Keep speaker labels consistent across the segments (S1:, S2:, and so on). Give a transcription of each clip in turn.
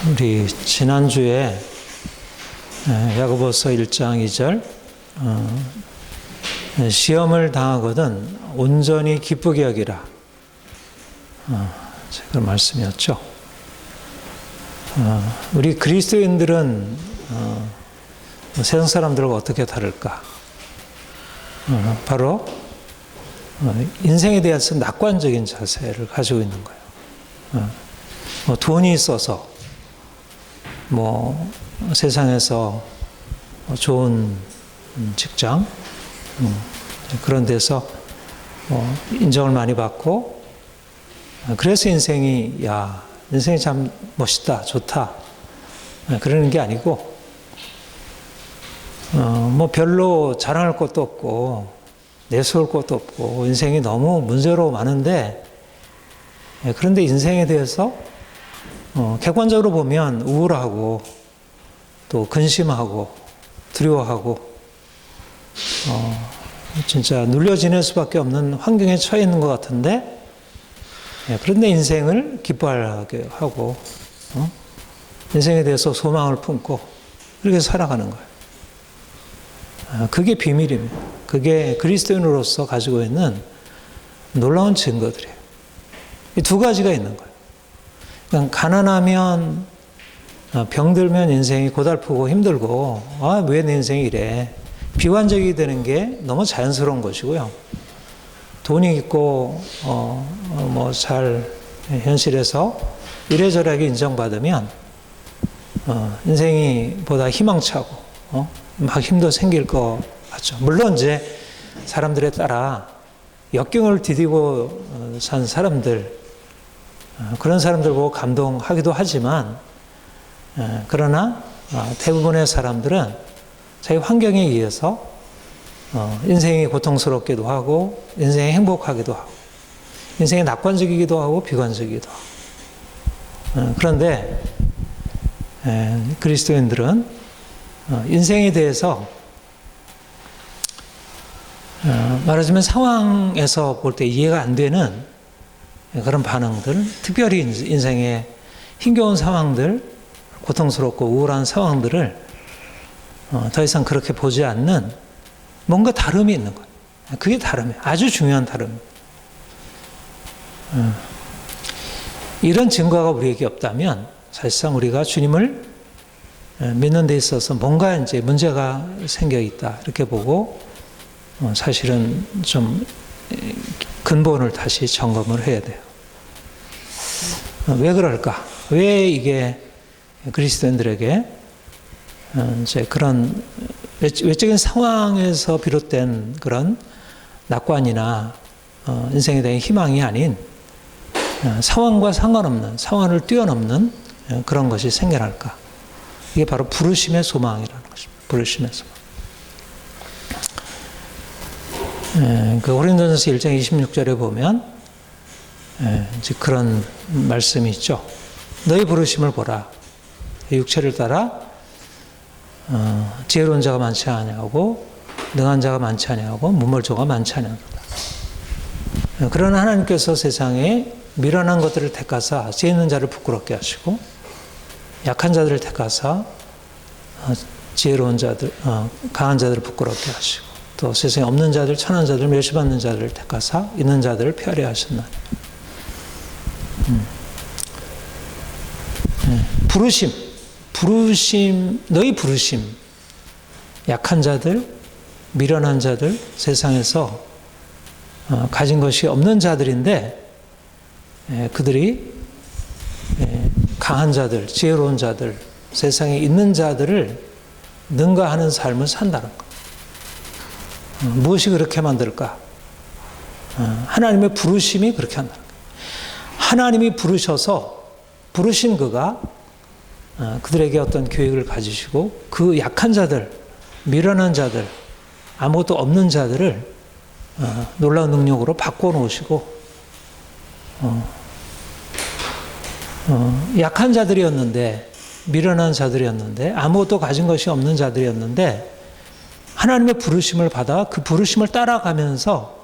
S1: 우리 지난주에 야고보서 1장 2절 시험을 당하거든 온전히 기쁘게 여기라, 그런 말씀이었죠. 우리 그리스도인들은 세상 사람들과 어떻게 다를까? 바로 인생에 대해서 낙관적인 자세를 가지고 있는 거예요. 돈이 있어서 세상에서 좋은 직장 그런 데서 인정을 많이 받고, 그래서 인생이 참 멋있다, 좋다 그러는 게 아니고, 별로 자랑할 것도 없고 내세울 것도 없고 인생이 너무 문제로 많은데, 그런데 인생에 대해서 객관적으로 보면 우울하고 또 근심하고 두려워하고 진짜 눌려 지낼 수밖에 없는 환경에 처해 있는 것 같은데, 그런데 인생을 기뻐하게 하고 인생에 대해서 소망을 품고 그렇게 살아가는 거예요. 그게 비밀입니다. 그게 그리스도인으로서 가지고 있는 놀라운 증거들이에요. 이 두 가지가 있는 거예요. 그러니까 가난하면, 병들면 인생이 고달프고 힘들고, 왜 내 인생이 이래? 비관적이 되는 게 너무 자연스러운 것이고요. 돈이 있고, 잘 현실에서 이래저래하게 인정받으면, 인생이 보다 희망차고, 막 힘도 생길 것 같죠. 물론 이제 사람들에 따라 역경을 디디고 산 사람들, 그런 사람들 보고 감동하기도 하지만, 그러나 대부분의 사람들은 자기 환경에 의해서 인생이 고통스럽기도 하고 인생이 행복하기도 하고 인생이 낙관적이기도 하고 비관적이기도 하고, 그런데 그리스도인들은 인생에 대해서 말하자면 상황에서 볼 때 이해가 안 되는 그런 반응들, 특별히 인생의 힘겨운 상황들, 고통스럽고 우울한 상황들을 더 이상 그렇게 보지 않는 뭔가 다름이 있는 거예요. 그게 다름이에요. 아주 중요한 다름입니다. 이런 증거가 우리에게 없다면 사실상 우리가 주님을 믿는 데 있어서 뭔가 이제 문제가 생겨 있다 이렇게 보고, 사실은 좀 근본을 다시 점검을 해야 돼요. 왜 그럴까? 왜 이게 그리스도인들에게 이제 그런 외적인 상황에서 비롯된 그런 낙관이나 인생에 대한 희망이 아닌 상황과 상관없는, 상황을 뛰어넘는 그런 것이 생겨날까? 이게 바로 부르심의 소망이라는 것입니다. 부르심의 소망. 고린도전서 1장 26절에 보면 이제 그런 말씀이 있죠. 너희 부르심을 보라. 육체를 따라 지혜로운 자가 많지 아니하고 능한 자가 많지 아니하고 문벌조가 많지 아니하다. 그러나 하나님께서 세상에 미련한 것들을 택하사 지혜 있는 자를 부끄럽게 하시고 약한 자들을 택하사 지혜로운 자들, 강한 자들을 부끄럽게 하시고 또 세상에 없는 자들, 천한 자들, 멸시받는 자들을 택하사 있는 자들을 폐하려 하셨나니. 부르심, 너희 부르심, 약한 자들, 미련한 자들, 세상에서 가진 것이 없는 자들인데, 그들이 강한 자들, 지혜로운 자들, 세상에 있는 자들을 능가하는 삶을 산다는 것. 무엇이 그렇게 만들까? 하나님의 부르심이 그렇게 한다는 거예요. 하나님이 부르신 그가 그들에게 어떤 계획을 가지시고 그 약한 자들, 미련한 자들, 아무것도 없는 자들을 놀라운 능력으로 바꿔놓으시고, 약한 자들이었는데, 미련한 자들이었는데, 아무것도 가진 것이 없는 자들이었는데, 하나님의 부르심을 받아 그 부르심을 따라가면서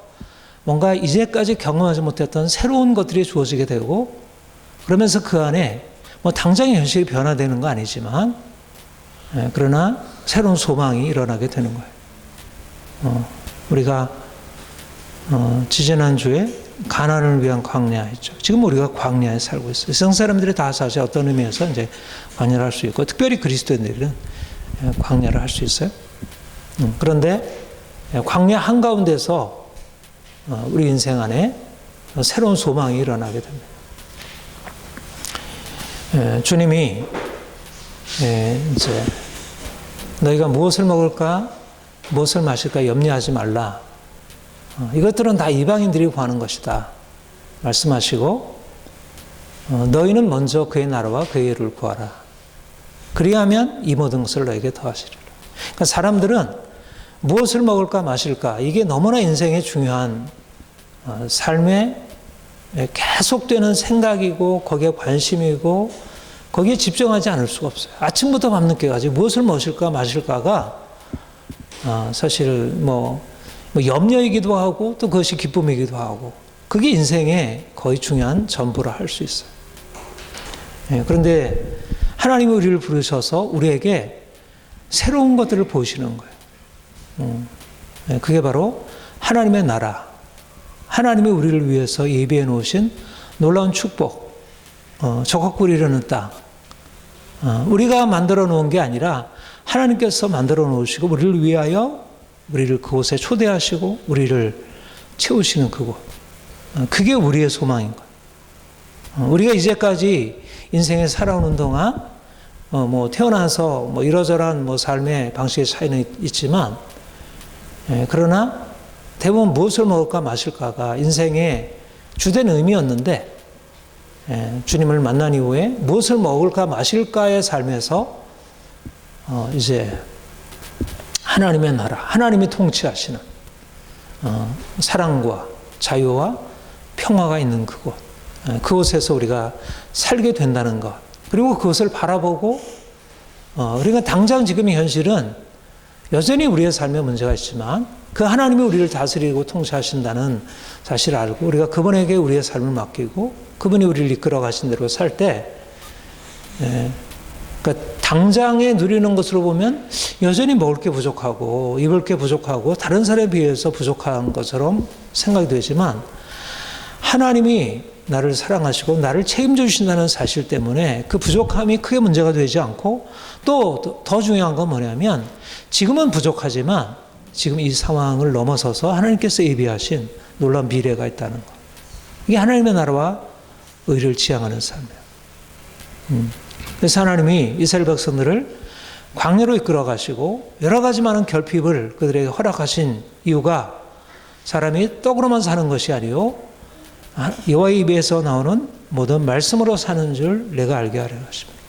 S1: 뭔가 이제까지 경험하지 못했던 새로운 것들이 주어지게 되고, 그러면서 그 안에 뭐 당장의 현실이 변화되는 거 아니지만 그러나 새로운 소망이 일어나게 되는 거예요. 우리가 지지난주에 가나안을 위한 광야 했죠. 지금 우리가 광야에 살고 있어요. 세상 사람들이 다 사실 어떤 의미에서 이제 광야를 할 수 있고 특별히 그리스도인들은 광야를 할 수 있어요. 그런데 광야 한가운데서 우리 인생 안에 새로운 소망이 일어나게 됩니다. 주님이 이제 너희가 무엇을 먹을까 무엇을 마실까 염려하지 말라. 이것들은 다 이방인들이 구하는 것이다 말씀하시고 너희는 먼저 그의 나라와 그의 의를 구하라. 그리하면 이 모든 것을 너에게 더하시리라. 그러니까 사람들은 무엇을 먹을까 마실까 이게 너무나 인생의 중요한 삶의 계속되는 생각이고 거기에 관심이고 거기에 집중하지 않을 수가 없어요. 아침부터 밤늦게까지 무엇을 먹을까 마실까가 사실 뭐 염려이기도 하고 또 그것이 기쁨이기도 하고 그게 인생의 거의 중요한 전부라 할 수 있어요. 그런데 하나님이 우리를 부르셔서 우리에게 새로운 것들을 보시는 거예요. 그게 바로 하나님의 나라, 하나님이 우리를 위해서 예비해 놓으신 놀라운 축복, 저곡불이 이르는 땅, 우리가 만들어 놓은 게 아니라 하나님께서 만들어 놓으시고 우리를 위하여 우리를 그곳에 초대하시고 우리를 채우시는 그곳. 그게 우리의 소망인 거예요. 우리가 이제까지 인생에 살아오는 동안 뭐 태어나서 뭐 이러저러한 뭐 삶의 방식의 차이는 있지만 그러나 대부분 무엇을 먹을까 마실까가 인생의 주된 의미였는데 주님을 만난 이후에 무엇을 먹을까 마실까의 삶에서 이제 하나님의 나라, 하나님이 통치하시는 사랑과 자유와 평화가 있는 그곳, 그곳에서 우리가 살게 된다는 것, 그리고 그것을 바라보고 우리가 당장 지금의 현실은 여전히 우리의 삶에 문제가 있지만 그 하나님이 우리를 다스리고 통치하신다는 사실을 알고 우리가 그분에게 우리의 삶을 맡기고 그분이 우리를 이끌어 가신 대로 살 때 그러니까 당장에 누리는 것으로 보면 여전히 먹을 게 부족하고 입을 게 부족하고 다른 사람에 비해서 부족한 것처럼 생각이 되지만 하나님이 나를 사랑하시고 나를 책임져 주신다는 사실 때문에 그 부족함이 크게 문제가 되지 않고 또 더 중요한 건 뭐냐면 지금은 부족하지만 지금 이 상황을 넘어서서 하나님께서 예비하신 놀라운 미래가 있다는 것. 이게 하나님의 나라와 의를 지향하는 삶이에요. 그래서 하나님이 이스라엘 백성들을 광야로 이끌어 가시고 여러 가지 많은 결핍을 그들에게 허락하신 이유가 사람이 떡으로만 사는 것이 아니요 여호와의 입에서 나오는 모든 말씀으로 사는 줄 내가 알게 하려 하십니다.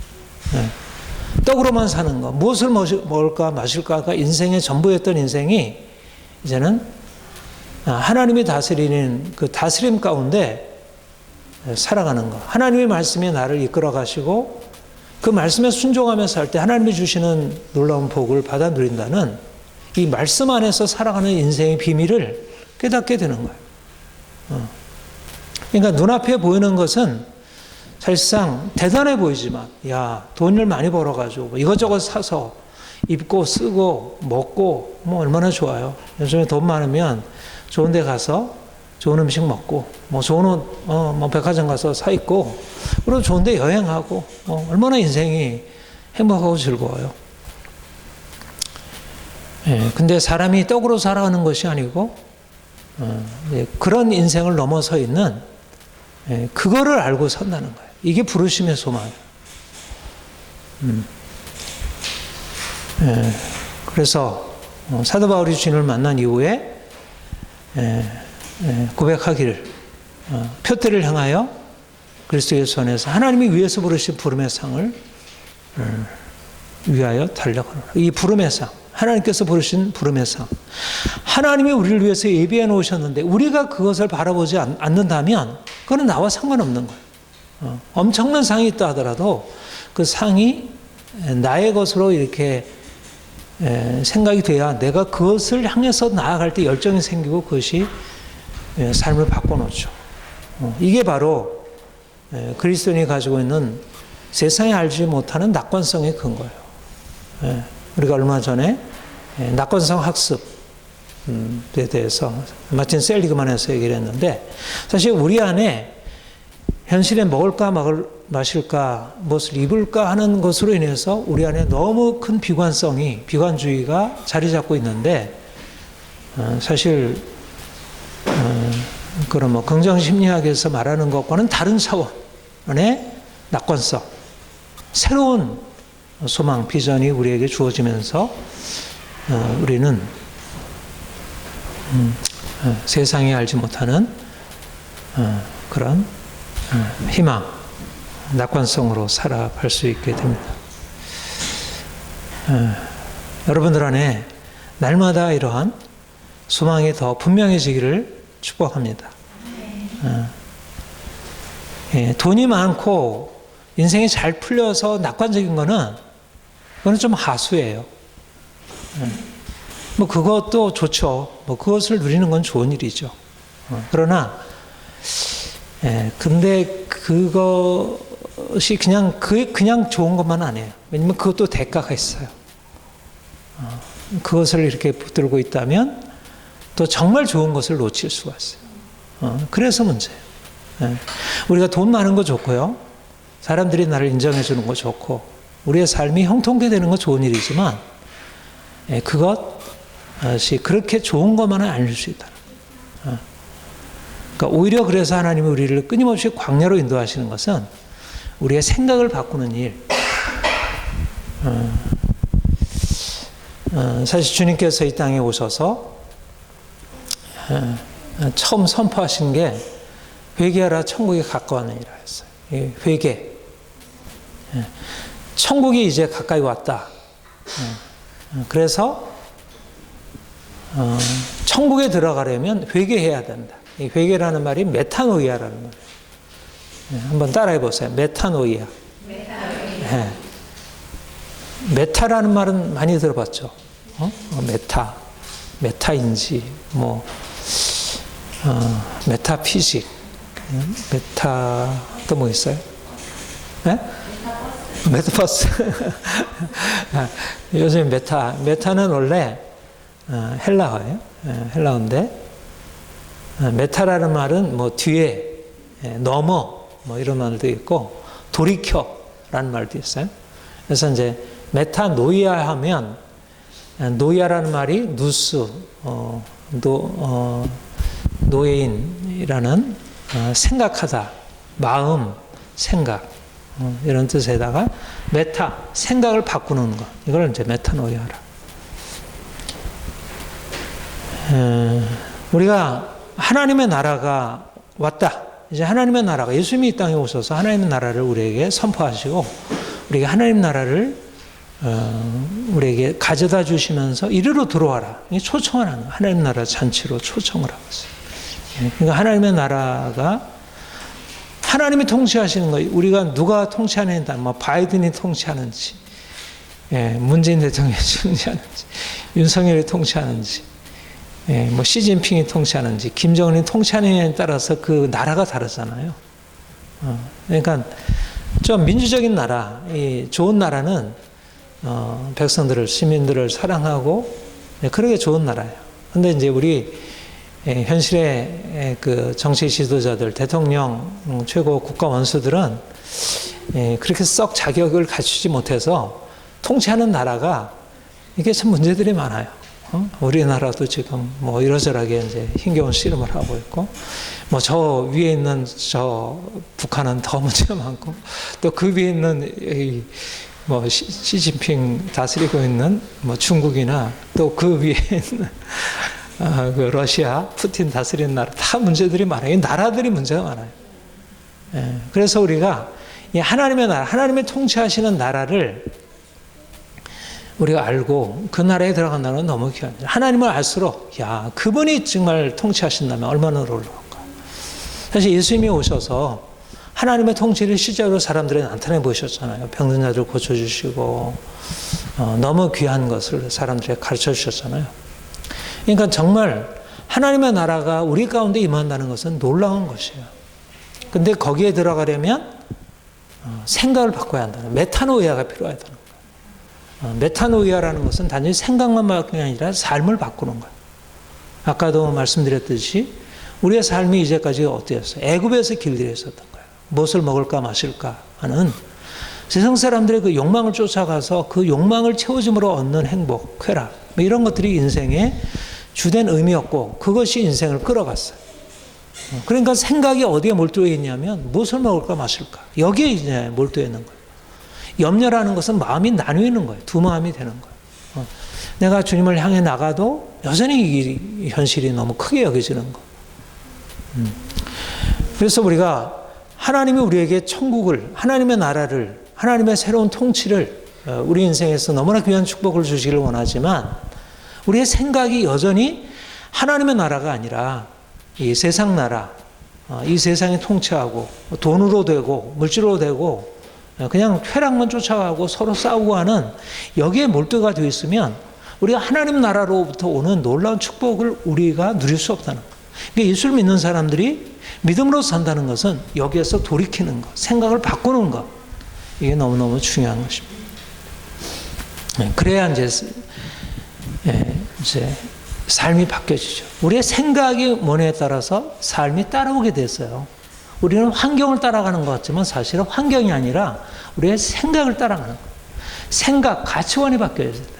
S1: 떡으로만 사는 것, 무엇을 먹을까 마실까가 인생의 전부였던 인생이 이제는 하나님이 다스리는 그 다스림 가운데 살아가는 것. 하나님의 말씀이 나를 이끌어 가시고 그 말씀에 순종하며 살 때 하나님이 주시는 놀라운 복을 받아 누린다는 이 말씀 안에서 살아가는 인생의 비밀을 깨닫게 되는 거예요. 그러니까 눈앞에 보이는 것은 사실상 대단해 보이지만 야 돈을 많이 벌어가지고 이것저것 사서 입고 쓰고 먹고 뭐 얼마나 좋아요. 요즘에 돈 많으면 좋은 데 가서 좋은 음식 먹고 뭐 좋은 옷 뭐 백화점 가서 사 입고 그리고 좋은 데 여행하고 얼마나 인생이 행복하고 즐거워요. 근데 사람이 떡으로 살아가는 것이 아니고 그런 인생을 넘어서 있는 그거를 알고 선다는 거예요. 이게 부르심의 소망이에요. 그래서 사도 바울이 주님을 만난 이후에 고백하기를 표대를 향하여 그리스도 예수 안에서 하나님이 위에서 부르신 부름의 상을 위하여 달려가노라. 이 부름의 상, 하나님께서 부르신 부름의 상, 하나님이 우리를 위해서 예비해 놓으셨는데 우리가 그것을 바라보지 않는다면 그건 나와 상관없는 거예요. 엄청난 상이 있다 하더라도 그 상이 나의 것으로 이렇게 생각이 돼야 내가 그것을 향해서 나아갈 때 열정이 생기고 그것이 삶을 바꿔놓죠. 이게 바로 그리스도인이 가지고 있는 세상에 알지 못하는 낙관성의 근거예요. 예, 우리가 얼마 전에 낙관성 학습에 대해서 마틴 셀리그만에서 얘기를 했는데, 사실 우리 안에 현실에 먹을까 마실까 무엇을 입을까 하는 것으로 인해서 우리 안에 너무 큰 비관주의가 자리 잡고 있는데, 사실 그런 뭐 긍정심리학에서 말하는 것과는 다른 차원의 낙관성, 새로운 소망, 비전이 우리에게 주어지면서 우리는 세상이 알지 못하는 그런 희망, 낙관성으로 살아갈 수 있게 됩니다. 여러분들 안에 날마다 이러한 소망이 더 분명해지기를 축복합니다. 돈이 많고 인생이 잘 풀려서 낙관적인 거는 그건 좀 하수예요. 뭐 그것도 좋죠. 뭐 그것을 누리는 건 좋은 일이죠. 그러나 근데 그것이 그냥 좋은 것만 아니에요. 왜냐면 그것도 대가가 있어요. 그것을 이렇게 붙들고 있다면 또 정말 좋은 것을 놓칠 수가 있어요. 그래서 문제예요. 우리가 돈 많은 거 좋고요. 사람들이 나를 인정해 주는 거 좋고, 우리의 삶이 형통케 되는 거 좋은 일이지만, 그것이 그렇게 좋은 것만은 아닐 수 있다. 그러니까 오히려 그래서 하나님이 우리를 끊임없이 광야로 인도하시는 것은 우리의 생각을 바꾸는 일. 사실 주님께서 이 땅에 오셔서 처음 선포하신 게 회개하라, 천국이 가까웠느니라 했어요. 회개. 천국이 이제 가까이 왔다. 그래서 천국에 들어가려면 회개해야 된다. 이 회개라는 말이 메타노이아라는 말이에요. 한번 따라해 보세요. 메타노이아. 메타라는 말은 많이 들어봤죠. 메타인지, 메타피식, 메타 또 뭐 있어요? 메타버스. 요즘 메타는 원래 헬라어예요. 헬라어인데, 메타라는 말은 뭐 뒤에, 넘어, 뭐 이런 말도 있고, 돌이켜라는 말도 있어요. 그래서 이제 메타노이아 하면, 노이아라는 말이 누스, 노예인이라는 생각하다, 마음, 생각, 이런 뜻에다가 메타, 생각을 바꾸는 것, 이걸 이제 메타노이아라. 우리가 하나님의 나라가 왔다. 이제 하나님의 나라가, 예수님이 이 땅에 오셔서 하나님의 나라를 우리에게 선포하시고, 우리가 하나님 나라를 우리에게 가져다 주시면서 이리로 들어와라. 초청을 하는, 하나님 나라 잔치로 초청을 하고 있어요. 그러니까 하나님의 나라가 하나님이 통치하시는 거예요. 우리가 누가 통치하는지, 뭐 바이든이 통치하는지, 문재인 대통령이 통치하는지, 윤석열이 통치하는지, 뭐 시진핑이 통치하는지, 김정은이 통치하느냐에 따라서 그 나라가 다르잖아요. 그러니까 좀 민주적인 나라, 이 좋은 나라는 백성들을, 시민들을 사랑하고 그러게 좋은 나라예요. 근데 이제 우리 현실의 그 정치 지도자들, 대통령, 최고 국가 원수들은 그렇게 썩 자격을 갖추지 못해서 통치하는 나라가 이게 참 문제들이 많아요. 우리나라도 지금 뭐 이러저러하게 이제 힘겨운 씨름을 하고 있고, 뭐 저 위에 있는 저 북한은 더 문제가 많고, 또 그 위에 있는 뭐 시진핑 다스리고 있는 뭐 중국이나 또 그 위에 있는 그 러시아 푸틴 다스리는 나라, 다 문제들이 많아요. 이 나라들이 문제가 많아요. 그래서 우리가 이 하나님의 나라, 하나님의 통치하시는 나라를 우리가 알고 그 나라에 들어간다는 건 너무 귀한 거예요. 하나님을 알수록, 야, 그분이 정말 통치하신다면 얼마나 놀라울까. 사실 예수님이 오셔서 하나님의 통치를 실제로 사람들에 나타내 보셨잖아요. 병든 자들 고쳐주시고, 너무 귀한 것을 사람들에게 가르쳐 주셨잖아요. 그러니까 정말 하나님의 나라가 우리 가운데 임한다는 것은 놀라운 것이에요. 근데 거기에 들어가려면 생각을 바꿔야 한다는 메타노이아가 필요하다는 거예요. 메타노이아라는 것은 단지 생각만 바꾸는 게 아니라 삶을 바꾸는 거예요. 아까도 말씀드렸듯이 우리의 삶이 이제까지 어땠어요? 애굽에서 길들여 있었던 거예요. 무엇을 먹을까 마실까 하는 세상 사람들의 그 욕망을 쫓아가서 그 욕망을 채워줌으로 얻는 행복, 쾌락 이런 것들이 인생의 주된 의미였고 그것이 인생을 끌어갔어요. 그러니까 생각이 어디에 몰두해 있냐면 무엇을 먹을까 마실까 여기에 이제 몰두해 있는 거예요. 염려라는 것은 마음이 나뉘는 거예요. 두 마음이 되는 거예요. 내가 주님을 향해 나가도 여전히 이 현실이 너무 크게 여겨지는 거. 그래서 우리가 하나님이 우리에게 천국을, 하나님의 나라를, 하나님의 새로운 통치를 우리 인생에서 너무나 귀한 축복을 주시기를 원하지만 우리의 생각이 여전히 하나님의 나라가 아니라 이 세상 나라, 이 세상이 통치하고 돈으로 되고 물질로 되고 그냥 쾌락만 쫓아가고 서로 싸우고 하는 여기에 몰두가 되어 있으면 우리가 하나님 나라로부터 오는 놀라운 축복을 우리가 누릴 수 없다는 거예요. 그러니까 예수를 믿는 사람들이 믿음으로 산다는 것은 여기에서 돌이키는 것, 생각을 바꾸는 것 이게 너무너무 중요한 것입니다. 그래야 이제 삶이 바뀌어지죠. 우리의 생각이 뭐냐에 따라서 삶이 따라오게 됐어요. 우리는 환경을 따라가는 것 같지만 사실은 환경이 아니라 우리의 생각을 따라가는 거예요. 생각, 가치관이 바뀌어야 된다.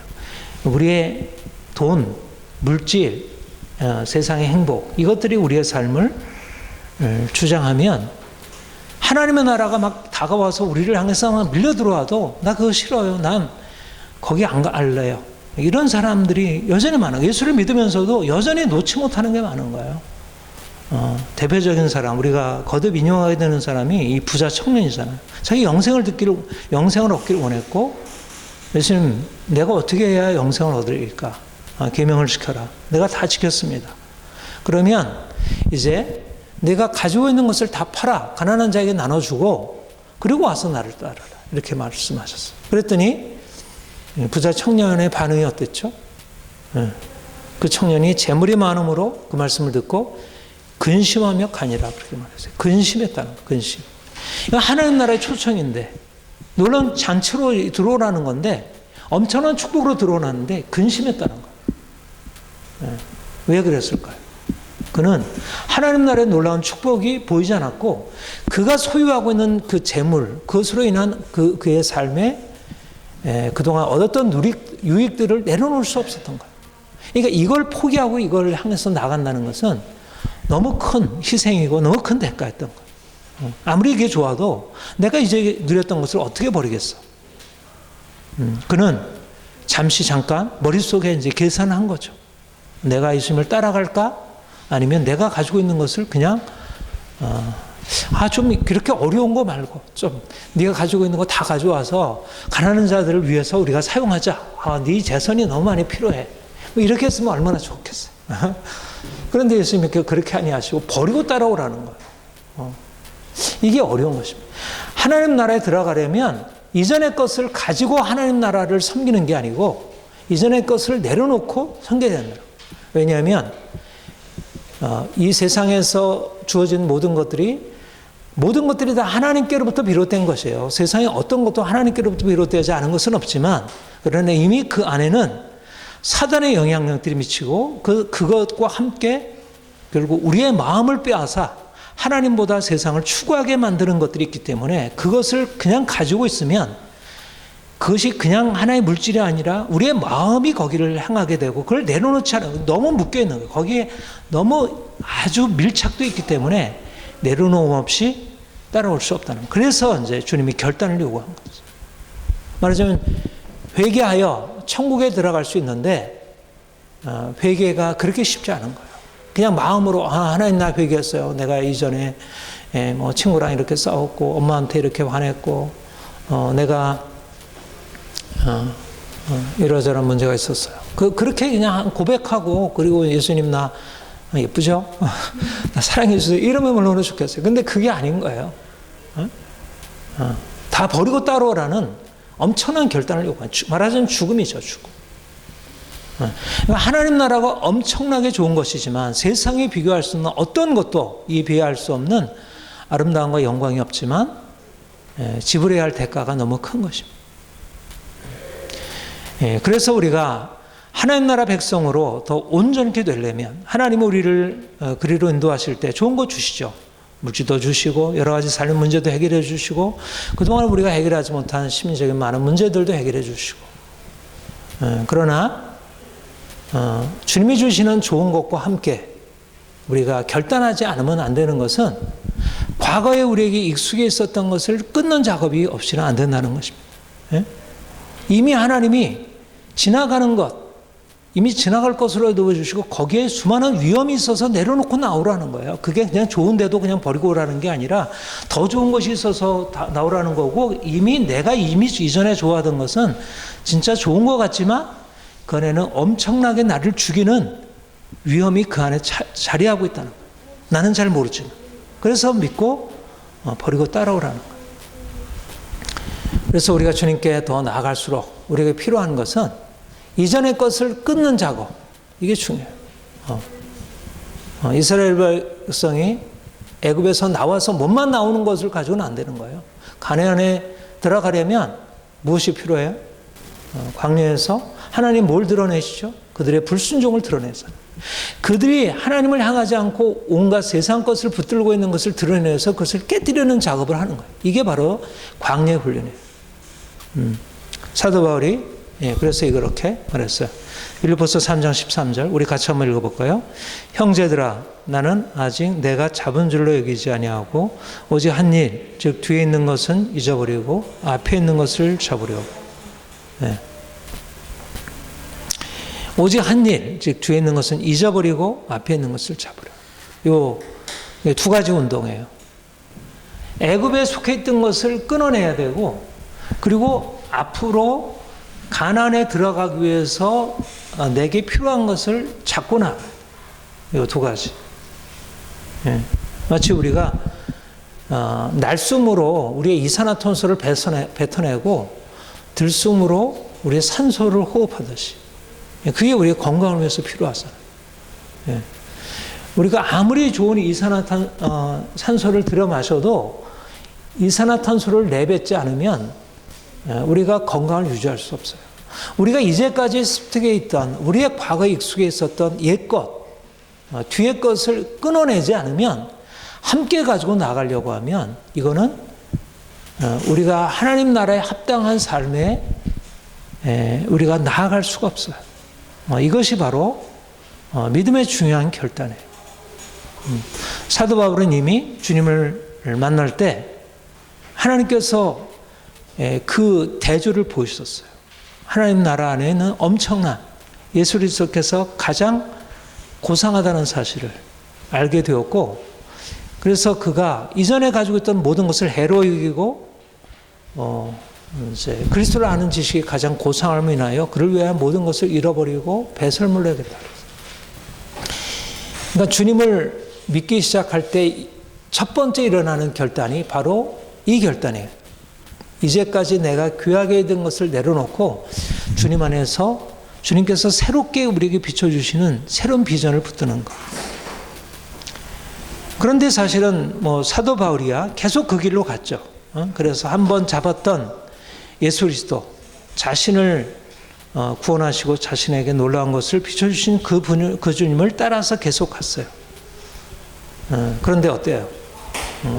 S1: 우리의 돈, 물질, 세상의 행복 이것들이 우리의 삶을 주장하면 하나님의 나라가 막 다가와서 우리를 향해서 막 밀려 들어와도 나 그거 싫어요. 난 거기 안 갈래요. 이런 사람들이 여전히 많아요. 예수를 믿으면서도 여전히 놓지 못하는 게 많은 거예요. 대표적인 사람, 우리가 거듭 인용하게 되는 사람이 이 부자 청년이잖아요. 자기 영생을 얻기를 원했고, 예수님, 내가 어떻게 해야 영생을 얻을까? 계명을 지켜라. 내가 다 지켰습니다. 그러면 이제 내가 가지고 있는 것을 다 팔아 가난한 자에게 나눠주고, 그리고 와서 나를 따르라. 이렇게 말씀하셨어요. 그랬더니 부자 청년의 반응이 어땠죠? 그 청년이 재물이 많음으로 그 말씀을 듣고 근심하며 가니라 그렇게 말했어요. 근심했다는 거예요. 근심. 이거 하나님 나라의 초청인데 놀라운 잔치로 들어오라는 건데 엄청난 축복으로 들어오는데 근심했다는 거예요. 왜 그랬을까요? 그는 하나님 나라의 놀라운 축복이 보이지 않았고 그가 소유하고 있는 그 재물, 그것으로 인한 그의 삶에 그동안 얻었던 유익들을 내려놓을 수 없었던 거예요. 그러니까 이걸 포기하고 이걸 향해서 나간다는 것은 너무 큰 희생이고 너무 큰 대가였던 거예요. 아무리 이게 좋아도 내가 이제 누렸던 것을 어떻게 버리겠어? 그는 잠깐 머릿속에 이제 계산을 한 거죠. 내가 예수님을 따라갈까? 아니면 내가 가지고 있는 것을 그냥 좀 그렇게 어려운 거 말고 좀 네가 가지고 있는 거 다 가져와서 가난한 자들을 위해서 우리가 사용하자. 네 재선이 너무 많이 필요해. 뭐 이렇게 했으면 얼마나 좋겠어요. 그런데 예수님이 그렇게 아니하시고 버리고 따라오라는 거예요. 이게 어려운 것입니다. 하나님 나라에 들어가려면 이전의 것을 가지고 하나님 나라를 섬기는 게 아니고 이전의 것을 내려놓고 섬겨야 된다. 왜냐하면 이 세상에서 주어진 모든 것들이 다 하나님께로부터 비롯된 것이에요. 세상에 어떤 것도 하나님께로부터 비롯되지 않은 것은 없지만 그러나 이미 그 안에는 사단의 영향력들이 미치고 그것과 함께 결국 우리의 마음을 빼앗아 하나님보다 세상을 추구하게 만드는 것들이 있기 때문에 그것을 그냥 가지고 있으면 그것이 그냥 하나의 물질이 아니라 우리의 마음이 거기를 향하게 되고 그걸 내려놓지 않아요. 너무 묶여있는 거예요. 거기에 너무 아주 밀착되어 있기 때문에 내려놓음 없이 따라올 수 없다는 거예요. 그래서 이제 주님이 결단을 요구한 거죠. 말하자면 회개하여 천국에 들어갈 수 있는데 회개가 그렇게 쉽지 않은 거예요. 그냥 마음으로 하나님 나 회개했어요. 내가 이전에 뭐 친구랑 이렇게 싸웠고 엄마한테 이렇게 화냈고 내가 이러저런 문제가 있었어요. 그렇게 그냥 고백하고 그리고 예수님 나 예쁘죠? 나 사랑해 주세요. 이러면 물론 좋겠어요. 근데 그게 아닌 거예요. 다 버리고 따라오라는 엄청난 결단을 요구한 말하자면 죽음이죠. 죽음. 하나님 나라가 엄청나게 좋은 것이지만 세상에 비교할 수 없는 어떤 것도 비교할 수 없는 아름다움과 영광이 없지만 지불해야 할 대가가 너무 큰 것입니다. 그래서 우리가 하나님 나라 백성으로 더 온전케 되려면 하나님은 우리를 그리로 인도하실 때 좋은 거 주시죠. 물질도 주시고 여러 가지 삶의 문제도 해결해 주시고 그동안 우리가 해결하지 못한 심리적인 많은 문제들도 해결해 주시고 그러나 주님이 주시는 좋은 것과 함께 우리가 결단하지 않으면 안 되는 것은 과거에 우리에게 익숙해 있었던 것을 끊는 작업이 없이는 안 된다는 것입니다. 이미 하나님이 지나가는 것, 이미 지나갈 것으로 넣어주시고 거기에 수많은 위험이 있어서 내려놓고 나오라는 거예요. 그게 그냥 좋은데도 그냥 버리고 오라는 게 아니라 더 좋은 것이 있어서 나오라는 거고 내가 이전에 좋아하던 것은 진짜 좋은 것 같지만 그 안에는 엄청나게 나를 죽이는 위험이 그 안에 자리하고 있다는 거예요. 나는 잘 모르지만. 그래서 믿고 버리고 따라오라는 거예요. 그래서 우리가 주님께 더 나아갈수록 우리에게 필요한 것은 이전의 것을 끊는 작업, 이게 중요해요. 이스라엘 백성이 애굽에서 나와서 몸만 나오는 것을 가지고는 안 되는 거예요. 가나안에 들어가려면 무엇이 필요해요? 광야에서 하나님 뭘 드러내시죠? 그들의 불순종을 드러내서 그들이 하나님을 향하지 않고 온갖 세상 것을 붙들고 있는 것을 드러내서 그것을 깨뜨리는 작업을 하는 거예요. 이게 바로 광야의 훈련이에요. 사도 바울이 그래서 이렇게 말했어요. 빌립보서 3장 13절 우리 같이 한번 읽어볼까요? 형제들아 나는 아직 내가 잡은 줄로 여기지 아니하고 오직 한 일 즉 뒤에 있는 것은 잊어버리고 앞에 있는 것을 잡으려고. 오직 한 일 즉 뒤에 있는 것은 잊어버리고 앞에 있는 것을 잡으려고. 요 두 가지 운동이에요. 애굽에 속해 있던 것을 끊어내야 되고 그리고 앞으로 가나안에 들어가기 위해서 내게 필요한 것을 잡고 나가요. 이 두 가지. 마치 우리가 날숨으로 우리의 이산화탄소를 뱉어내고 들숨으로 우리의 산소를 호흡하듯이 그게 우리의 건강을 위해서 필요하잖아요. 우리가 아무리 좋은 산소를 들여 마셔도 이산화탄소를 내뱉지 않으면 우리가 건강을 유지할 수 없어요. 우리가 이제까지 습득해 있던 우리의 과거에 익숙해 있었던 옛것, 뒤의 것을 끊어내지 않으면 함께 가지고 나가려고 하면 이거는 우리가 하나님 나라에 합당한 삶에 우리가 나아갈 수가 없어요. 이것이 바로 믿음의 중요한 결단이에요. 사도 바울은 이미 주님을 만날 때 하나님께서 그 대조를 보이셨어요. 하나님 나라 안에는 엄청난 예수 그리스도께서 가장 고상하다는 사실을 알게 되었고 그래서 그가 이전에 가지고 있던 모든 것을 해로 여기고 이제 그리스도를 아는 지식이 가장 고상함을 인하여 그를 위하여 모든 것을 잃어버리고 배설물로 해야겠다. 그러니까 주님을 믿기 시작할 때 첫 번째 일어나는 결단이 바로 이 결단이에요. 이제까지 내가 귀하게 된 것을 내려놓고 주님 안에서 주님께서 새롭게 우리에게 비춰주시는 새로운 비전을 붙드는 것. 그런데 사실은 사도 바울이야 계속 그 길로 갔죠. 그래서 한번 잡았던 예수 그리스도 자신을 구원하시고 자신에게 놀라운 것을 비춰주신 그 주님을 따라서 계속 갔어요. 그런데 어때요?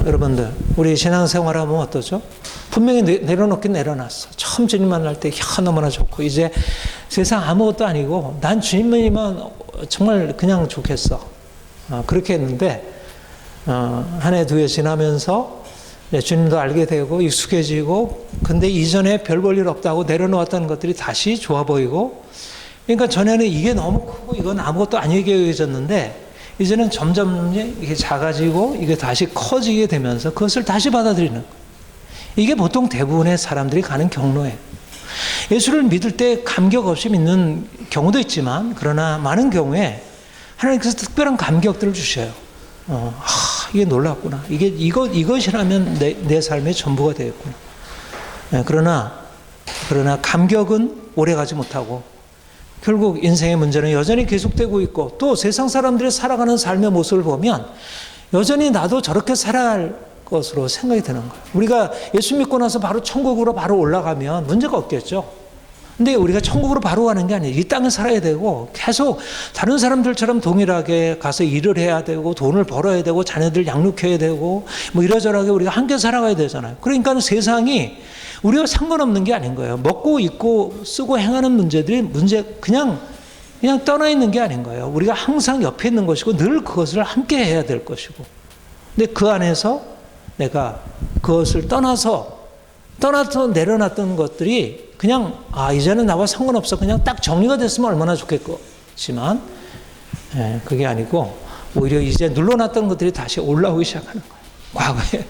S1: 여러분들 우리 신앙생활 하면 어떠죠? 분명히 내려놓긴 내려놨어. 처음 주님 만날 때 너무나 좋고 이제 세상 아무것도 아니고 난 주님이면 정말 그냥 좋겠어. 그렇게 했는데 한 해 두 해 지나면서 주님도 알게 되고 익숙해지고 근데 이전에 별 볼 일 없다고 내려놓았던 것들이 다시 좋아 보이고 그러니까 전에는 이게 너무 크고 이건 아무것도 아니게 여겨졌는데 이제는 점점 이게 작아지고 이게 다시 커지게 되면서 그것을 다시 받아들이는 거예요. 이게 보통 대부분의 사람들이 가는 경로예요. 예수를 믿을 때 감격 없이 믿는 경우도 있지만 그러나 많은 경우에 하나님께서 특별한 감격들을 주셔요. 이게 놀랍구나. 이것이라면 내 삶의 전부가 되겠구나. 그러나 감격은 오래가지 못하고 결국 인생의 문제는 여전히 계속되고 있고 또 세상 사람들이 살아가는 삶의 모습을 보면 여전히 나도 저렇게 살아야 할 것으로 생각이 드는 거예요. 우리가 예수 믿고 나서 바로 천국으로 바로 올라가면 문제가 없겠죠. 근데 우리가 천국으로 바로 가는 게 아니에요. 이 땅에 살아야 되고 계속 다른 사람들처럼 동일하게 가서 일을 해야 되고 돈을 벌어야 되고 자녀들 양육해야 되고 뭐 이러저러하게 우리가 함께 살아가야 되잖아요. 그러니까 세상이 우리와 상관없는 게 아닌 거예요. 먹고 입고 쓰고 행하는 문제들이 그냥 떠나 있는 게 아닌 거예요. 우리가 항상 옆에 있는 것이고 늘 그것을 함께 해야 될 것이고. 근데 그 안에서 내가 그것을 떠나서 내려놨던 것들이 그냥 이제는 나와 상관없어. 그냥 딱 정리가 됐으면 얼마나 좋겠지만 그게 아니고 오히려 이제 눌러놨던 것들이 다시 올라오기 시작하는 거예요.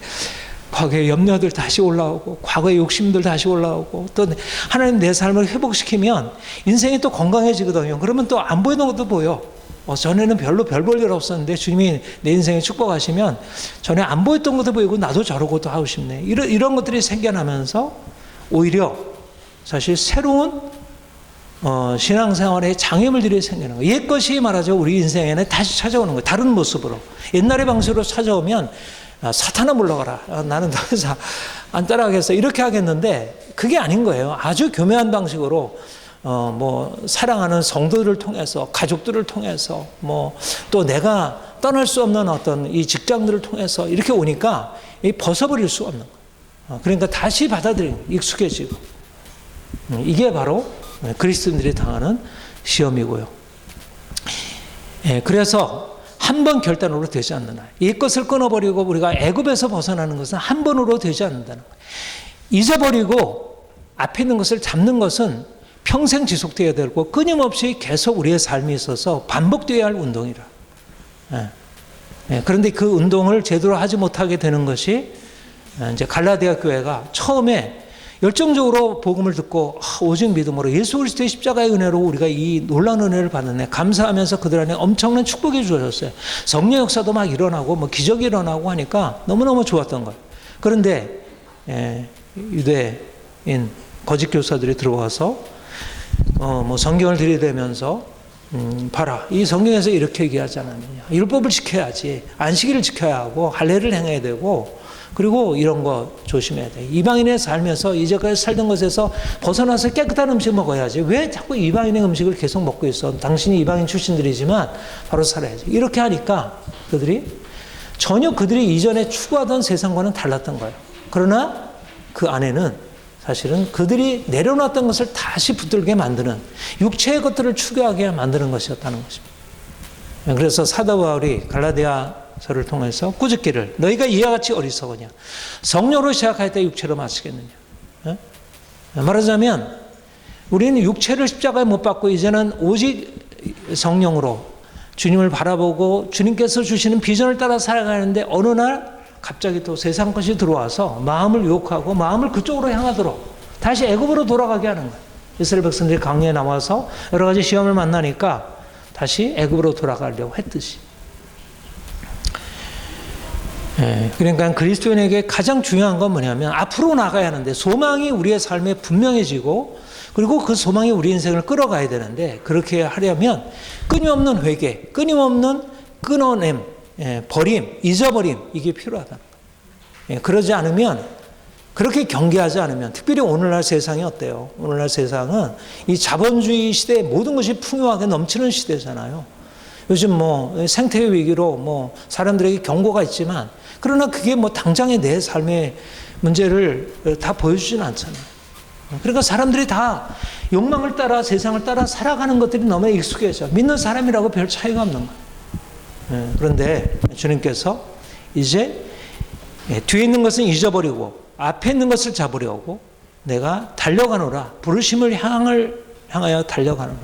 S1: 과거의 염려들 다시 올라오고 과거의 욕심들 다시 올라오고 또 하나님 내 삶을 회복시키면 인생이 또 건강해지거든요. 그러면 또 안 보이는 것도 보여. 전에는 별로 별 볼 일 없었는데 주님이 내 인생에 축복하시면 전에 안 보였던 것도 보이고 나도 저러고도 하고 싶네. 이런 것들이 생겨나면서 오히려 사실 새로운 신앙생활에 장애물들이 생기는 거예요. 옛 것이 말하죠. 우리 인생에는 다시 찾아오는 거예요. 다른 모습으로. 옛날의 방식으로 찾아오면 사탄아 물러가라. 나는 더 이상 안 따라가겠어. 이렇게 하겠는데 그게 아닌 거예요. 아주 교묘한 방식으로 사랑하는 성도들을 통해서, 가족들을 통해서, 또 내가 떠날 수 없는 어떤 이 직장들을 통해서 이렇게 오니까 벗어버릴 수 없는 거예요. 그러니까 다시 받아들이는, 익숙해지고. 이게 바로 그리스도인들이 당하는 시험이고요. 그래서 한 번 결단으로 되지 않는다. 이 것을 끊어버리고 우리가 애굽에서 벗어나는 것은 한 번으로 되지 않는다는 거예요. 잊어버리고 앞에 있는 것을 잡는 것은 평생 지속되어야 되고 끊임없이 계속 우리의 삶이 있어서 반복되어야 할 운동이라. 그런데 그 운동을 제대로 하지 못하게 되는 것이 이제 갈라디아 교회가 처음에 열정적으로 복음을 듣고 오직 믿음으로 예수 그리스도의 십자가의 은혜로 우리가 이 놀라운 은혜를 받았네. 감사하면서 그들 안에 엄청난 축복이 주어졌어요. 성령 역사도 막 일어나고 기적이 일어나고 하니까 너무너무 좋았던 거예요. 그런데 유대인 거짓 교사들이 들어와서 성경을 들이대면서 봐라, 이 성경에서 이렇게 얘기하지 않았느냐. 율법을 지켜야지, 안식일을 지켜야 하고 할례를 행해야 되고 그리고 이런 거 조심해야 돼. 이방인의 삶에서 이제까지 살던 것에서 벗어나서 깨끗한 음식 먹어야지. 왜 자꾸 이방인의 음식을 계속 먹고 있어? 당신이 이방인 출신들이지만 바로 살아야지. 이렇게 하니까 전혀 그들이 이전에 추구하던 세상과는 달랐던 거예요. 그러나 그 안에는 사실은 그들이 내려놨던 것을 다시 붙들게 만드는, 육체의 것들을 추구하게 만드는 것이었다는 것입니다. 그래서 사도 바울이 갈라디아서를 통해서 꾸짖기를, 너희가 이와 같이 어리석으냐, 성령으로 시작할 때 육체로 마치겠느냐. 말하자면 우리는 육체를 십자가에 못 박고 이제는 오직 성령으로 주님을 바라보고 주님께서 주시는 비전을 따라 살아가는데 어느 날 갑자기 또 세상 것이 들어와서 마음을 유혹하고 마음을 그쪽으로 향하도록 다시 애굽으로 돌아가게 하는 거예요. 이스라엘 백성들이 광야에 나와서 여러 가지 시험을 만나니까 다시 애굽으로 돌아가려고 했듯이. 그러니까 그리스도인에게 가장 중요한 건 뭐냐면 앞으로 나가야 하는데 소망이 우리의 삶에 분명해지고 그리고 그 소망이 우리 인생을 끌어가야 되는데 그렇게 하려면 끊임없는 회개, 끊임없는 끊어냄, 버림, 잊어버림, 이게 필요하다. 그러지 않으면, 그렇게 경계하지 않으면, 특별히 오늘날 세상이 어때요? 오늘날 세상은 이 자본주의 시대에 모든 것이 풍요하게 넘치는 시대잖아요. 요즘 생태계 위기로 사람들에게 경고가 있지만, 그러나 그게 당장의 내 삶의 문제를 다 보여주진 않잖아요. 그러니까 사람들이 다 욕망을 따라 세상을 따라 살아가는 것들이 너무 익숙해져. 믿는 사람이라고 별 차이가 없는 거예요. 그런데 주님께서 이제 뒤에 있는 것은 잊어버리고 앞에 있는 것을 잡으려고 내가 달려가노라. 부르심을 향하여 달려가노라.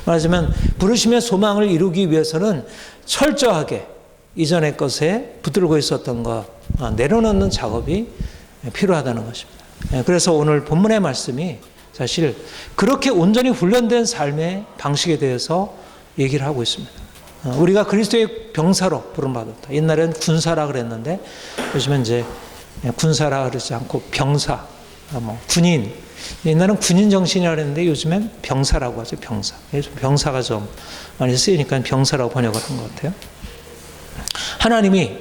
S1: 말하자면 부르심의 소망을 이루기 위해서는 철저하게 이전의 것에 붙들고 있었던 것 내려놓는 작업이 필요하다는 것입니다. 그래서 오늘 본문의 말씀이 사실 그렇게 온전히 훈련된 삶의 방식에 대해서 얘기를 하고 있습니다. 우리가 그리스도의 병사로 부름받았다. 옛날에는 군사라 그랬는데 요즘은 이제 군사라 그러지 않고 병사, 군인. 옛날은 군인 정신이라고 그랬는데 요즘엔 병사라고 하죠. 병사. 병사가 좀 많이 쓰이니까 병사라고 번역을 한 것 같아요.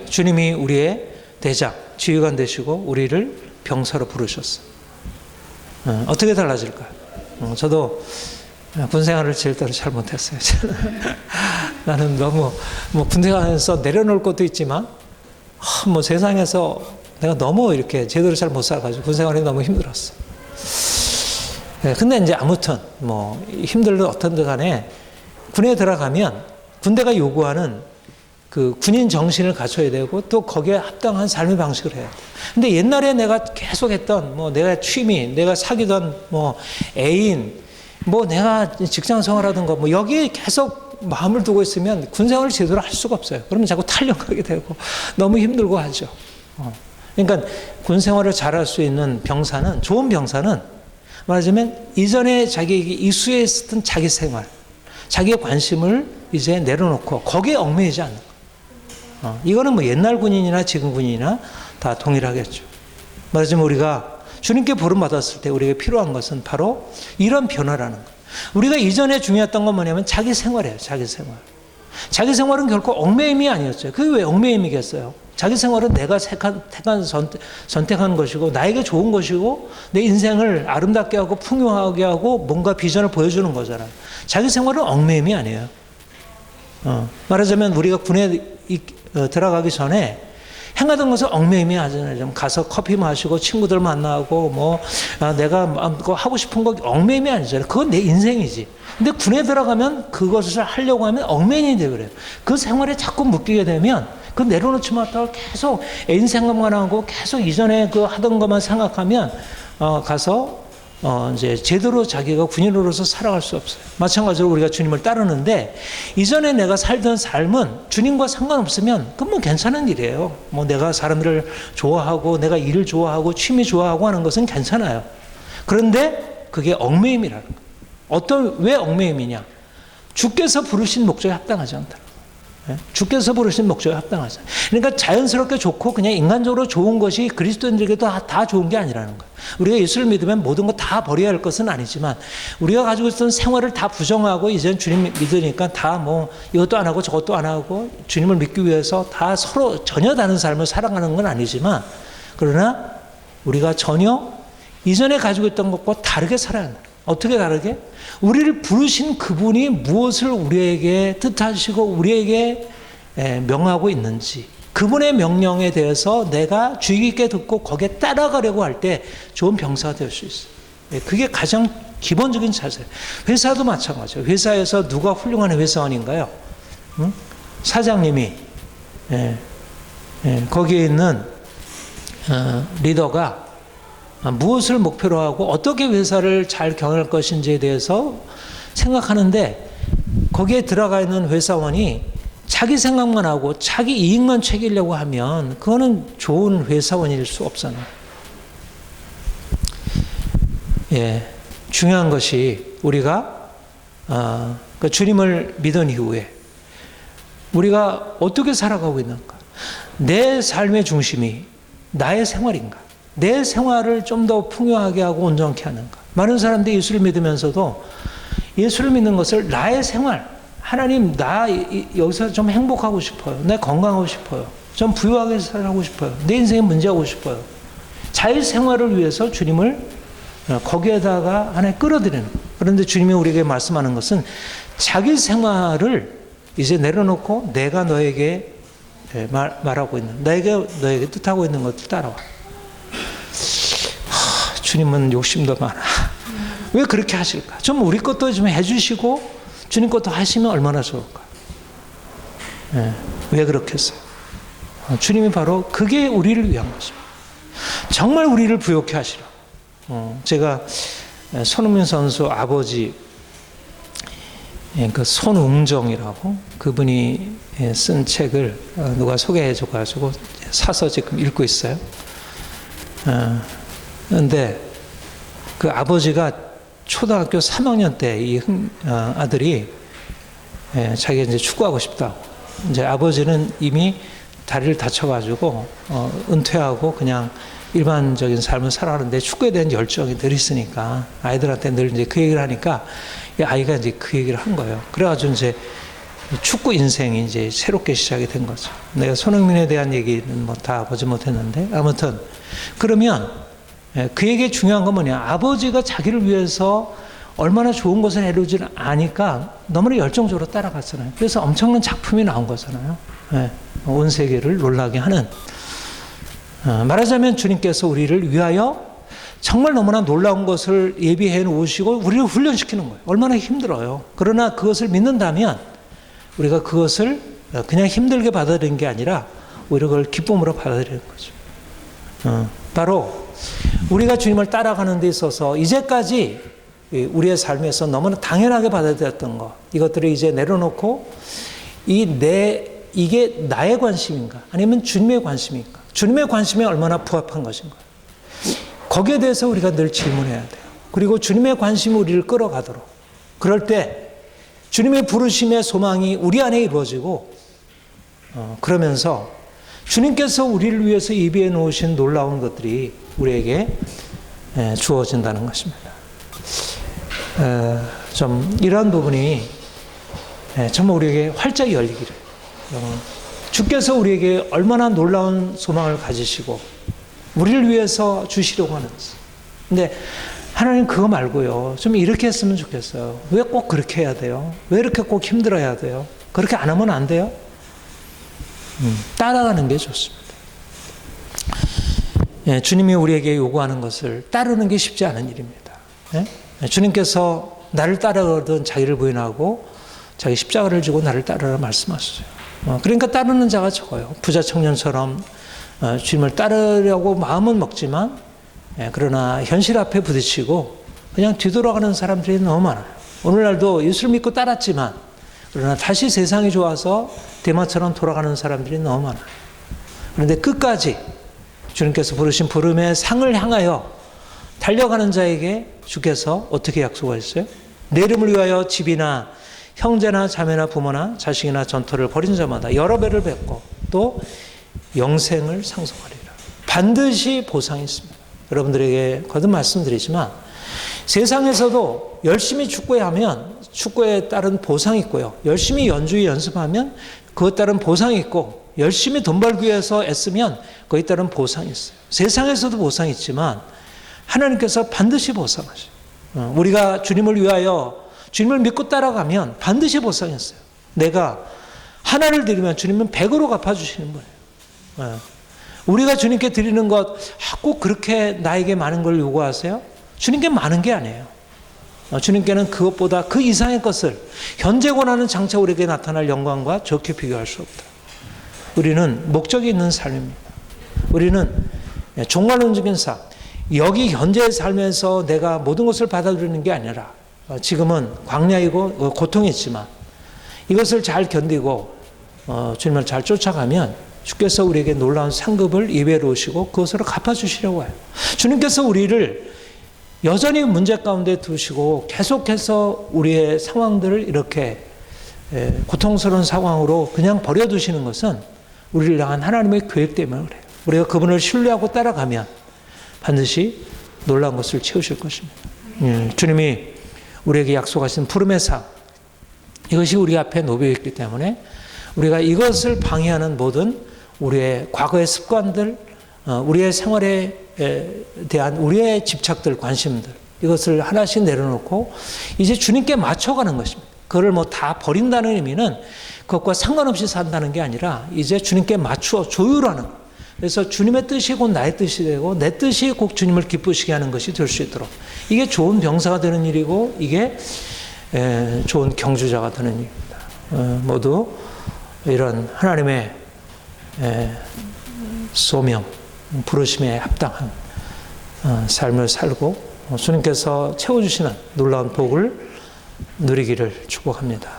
S1: 주님이 우리의 대장, 지휘관 되시고 우리를 병사로 부르셨어요. 어떻게 달라질까요? 저도 군 생활을 제대로 잘 못했어요. 나는 너무 군대 가면서 내려놓을 것도 있지만 세상에서 내가 너무 이렇게 제대로 잘 못 살아가지고 군 생활이 너무 힘들었어. 근데 이제 아무튼 힘들든 어떤데 간에 군에 들어가면 군대가 요구하는 그 군인 정신을 갖춰야 되고 또 거기에 합당한 삶의 방식을 해야 돼. 근데 옛날에 내가 계속 했던 내가 취미, 내가 사귀던 애인, 내가 직장 생활하던 거 여기에 계속 마음을 두고 있으면 군 생활을 제대로 할 수가 없어요. 그러면 자꾸 탈영하게 되고 너무 힘들고 하죠. 그러니까 군 생활을 잘할 수 있는 병사는, 좋은 병사는 말하자면 이전에 자기에게 이수해 있었던 자기 생활, 자기의 관심을 이제 내려놓고 거기에 얽매이지 않는 거. 이거는 옛날 군인이나 지금 군인이나 다 동일하겠죠. 말하자면 우리가 주님께 부름받았을 때 우리에게 필요한 것은 바로 이런 변화라는 거. 우리가 이전에 중요했던 건 뭐냐면 자기 생활이에요. 자기 생활. 자기 생활은 결코 얽매임이 아니었어요. 그게 왜 얽매임이겠어요? 자기 생활은 내가 선택한 것이고 나에게 좋은 것이고 내 인생을 아름답게 하고 풍요하게 하고 뭔가 비전을 보여주는 거잖아요. 자기 생활은 얽매임이 아니에요. 말하자면 우리가 군에 들어가기 전에 행하던 것은 얽매임이 아니잖아요. 좀 가서 커피 마시고 친구들 만나고 내가 하고 싶은 거 얽매임이 아니잖아요. 그건 내 인생이지. 근데 군에 들어가면 그것을 하려고 하면 얽매임이 되버려요. 그 생활에 자꾸 묶이게 되면 그 내려놓지 못하고 계속 애인 생각만 하고 계속 이전에 그 하던 것만 생각하면 가서 이제 제대로 자기가 군인으로서 살아갈 수 없어요. 마찬가지로 우리가 주님을 따르는데 이전에 내가 살던 삶은 주님과 상관없으면 그건 괜찮은 일이에요. 내가 사람들을 좋아하고 내가 일을 좋아하고 취미 좋아하고 하는 것은 괜찮아요. 그런데 그게 얽매임이라는 거예요. 왜 얽매임이냐? 주께서 부르신 목적에 합당하지 않다. 주께서 부르신 목적에 합당하지 않다. 그러니까 자연스럽게 좋고 그냥 인간적으로 좋은 것이 그리스도인들에게도 다 좋은 게 아니라는 거예요. 우리가 예수를 믿으면 모든 거 다 버려야 할 것은 아니지만 우리가 가지고 있던 생활을 다 부정하고 이제는 주님 믿으니까 다 이것도 안 하고 저것도 안 하고 주님을 믿기 위해서 다 서로 전혀 다른 삶을 살아가는 건 아니지만 그러나 우리가 전혀 이전에 가지고 있던 것과 다르게 살아야 한다. 어떻게 다르게? 우리를 부르신 그분이 무엇을 우리에게 뜻하시고 우리에게 명하고 있는지 그분의 명령에 대해서 내가 주의 깊게 듣고 거기에 따라가려고 할 때 좋은 병사가 될 수 있어요. 그게 가장 기본적인 자세예요. 회사도 마찬가지예요. 회사에서 누가 훌륭한 회사원인가요? 사장님이 거기에 있는 리더가 무엇을 목표로 하고 어떻게 회사를 잘 경영할 것인지에 대해서 생각하는데 거기에 들어가 있는 회사원이 자기 생각만 하고 자기 이익만 챙기려고 하면 그거는 좋은 회사원일 수 없잖아요. 중요한 것이 우리가 주님을 믿은 이후에 우리가 어떻게 살아가고 있는가? 내 삶의 중심이 나의 생활인가? 내 생활을 좀 더 풍요하게 하고 온전케 하는가? 많은 사람들이 예수를 믿으면서도 예수를 믿는 것을 나의 생활, 하나님 나 여기서 좀 행복하고 싶어요. 내 건강하고 싶어요. 좀 부유하게 살고 싶어요. 내 인생에 문제하고 싶어요. 자기 생활을 위해서 주님을 거기에다가 하나님 끌어들이는 거예요. 그런데 주님이 우리에게 말씀하는 것은 자기 생활을 이제 내려놓고 내가 너에게 말하고 있는, 너에게 뜻하고 있는 것을 따라와. 주님은 욕심도 많아. 왜 그렇게 하실까? 좀 우리 것도 좀 해주시고 주님 것도 하시면 얼마나 좋을까? 왜 그렇게 했어요? 주님이 바로 그게 우리를 위한 것입니다. 정말 우리를 부욕해 하시라. 제가 손흥민 선수 아버지 그 손웅정이라고 그분이 쓴 책을 누가 소개해 줘가지고 사서 지금 읽고 있어요. 그런데 그 아버지가 초등학교 3학년 때 이 아들이 자기가 이제 축구하고 싶다고. 이제 아버지는 이미 다리를 다쳐가지고 은퇴하고 그냥 일반적인 삶을 살아가는데 축구에 대한 열정이 늘 있으니까 아이들한테 늘 이제 그 얘기를 하니까 이 아이가 이제 그 얘기를 한 거예요. 그래가지고 이제 축구 인생이 이제 새롭게 시작이 된 거죠. 내가 손흥민에 대한 얘기는 뭐 다 보지 못했는데, 아무튼 그러면 그에게 중요한 건 뭐냐? 아버지가 자기를 위해서 얼마나 좋은 것을 해루지를 아니까 너무나 열정적으로 따라갔잖아요. 그래서 엄청난 작품이 나온 거잖아요. 온 세계를 놀라게 하는. 말하자면 주님께서 우리를 위하여 정말 너무나 놀라운 것을 예비해 놓으시고 우리를 훈련시키는 거예요. 얼마나 힘들어요. 그러나 그것을 믿는다면 우리가 그것을 그냥 힘들게 받아들이는 게 아니라 오히려 그걸 기쁨으로 받아들이는 거죠. 바로 우리가 주님을 따라가는 데 있어서 이제까지 우리의 삶에서 너무나 당연하게 받아들였던 것, 이것들을 이제 내려놓고 이게 나의 관심인가 아니면 주님의 관심인가, 주님의 관심에 얼마나 부합한 것인가, 거기에 대해서 우리가 늘 질문해야 돼요. 그리고 주님의 관심이 우리를 끌어가도록, 그럴 때 주님의 부르심의 소망이 우리 안에 이루어지고, 그러면서 주님께서 우리를 위해서 예비해 놓으신 놀라운 것들이 우리에게 주어진다는 것입니다. 좀 이러한 부분이 정말 우리에게 활짝 열리기를, 주께서 우리에게 얼마나 놀라운 소망을 가지시고 우리를 위해서 주시려고 하는 것을. 근데 하나님 그거 말고요, 좀 이렇게 했으면 좋겠어요. 왜 꼭 그렇게 해야 돼요? 왜 이렇게 꼭 힘들어야 돼요? 그렇게 안 하면 안 돼요? 따라가는 게 좋습니다. 주님이 우리에게 요구하는 것을 따르는 게 쉽지 않은 일입니다. 주님께서 나를 따르거든 자기를 부인하고 자기 십자가를 지고 나를 따르라 말씀하셨어요. 그러니까 따르는 자가 적어요. 부자 청년처럼 주님을 따르려고 마음은 먹지만 그러나 현실 앞에 부딪히고 그냥 뒤돌아가는 사람들이 너무 많아요. 오늘날도 예수를 믿고 따랐지만 그러나 다시 세상이 좋아서 대마처럼 돌아가는 사람들이 너무 많아요. 그런데 끝까지 주님께서 부르신 부름의 상을 향하여 달려가는 자에게 주께서 어떻게 약속하셨어요? 내 이름을 위하여 집이나 형제나 자매나 부모나 자식이나 전토를 벌인 자마다 여러 배를 뵙고 또 영생을 상속하리라. 반드시 보상이 있습니다. 여러분들에게 거듭 말씀드리지만 세상에서도 열심히 축구하면 축구에 따른 보상이 있고요. 열심히 연주에 연습하면 그것 따른 보상이 있고, 열심히 돈 벌기 위해서 애쓰면 그에 따른 보상이 있어요. 세상에서도 보상이 있지만 하나님께서 반드시 보상하셔요. 우리가 주님을 위하여 주님을 믿고 따라가면 반드시 보상이 있어요. 내가 하나를 드리면 주님은 100으로 갚아주시는 거예요. 우리가 주님께 드리는 것 꼭 그렇게 나에게 많은 걸 요구하세요? 주님께 많은 게 아니에요. 주님께는 그것보다 그 이상의 것을, 현재 권하는 장차 우리에게 나타날 영광과 좋게 비교할 수 없다. 우리는 목적이 있는 삶입니다. 우리는 종말론적인 삶, 여기 현재의 삶에서 내가 모든 것을 받아들이는 게 아니라 지금은 광야이고 고통이 있지만 이것을 잘 견디고 주님을 잘 쫓아가면 주께서 우리에게 놀라운 상급을 예배해 놓으시고 그것으로 갚아주시려고 해요. 주님께서 우리를 여전히 문제 가운데 두시고 계속해서 우리의 상황들을 이렇게 고통스러운 상황으로 그냥 버려두시는 것은 우리를 향한 하나님의 계획 때문에 그래요. 우리가 그분을 신뢰하고 따라가면 반드시 놀라운 것을 채우실 것입니다. 주님이 우리에게 약속하신 부름의 상, 이것이 우리 앞에 놓여 있기 때문에 우리가 이것을 방해하는 모든 우리의 과거의 습관들, 우리의 생활에 대한 우리의 집착들, 관심들, 이것을 하나씩 내려놓고 이제 주님께 맞춰가는 것입니다. 그걸 뭐 다 버린다는 의미는 그것과 상관없이 산다는 게 아니라 이제 주님께 맞추어 조율하는, 그래서 주님의 뜻이 곧 나의 뜻이 되고 내 뜻이 곧 주님을 기쁘시게 하는 것이 될 수 있도록, 이게 좋은 병사가 되는 일이고 이게 좋은 경주자가 되는 일입니다. 모두 이런 하나님의 소명, 부르심에 합당한 삶을 살고 주님께서 채워주시는 놀라운 복을 누리기를 축복합니다.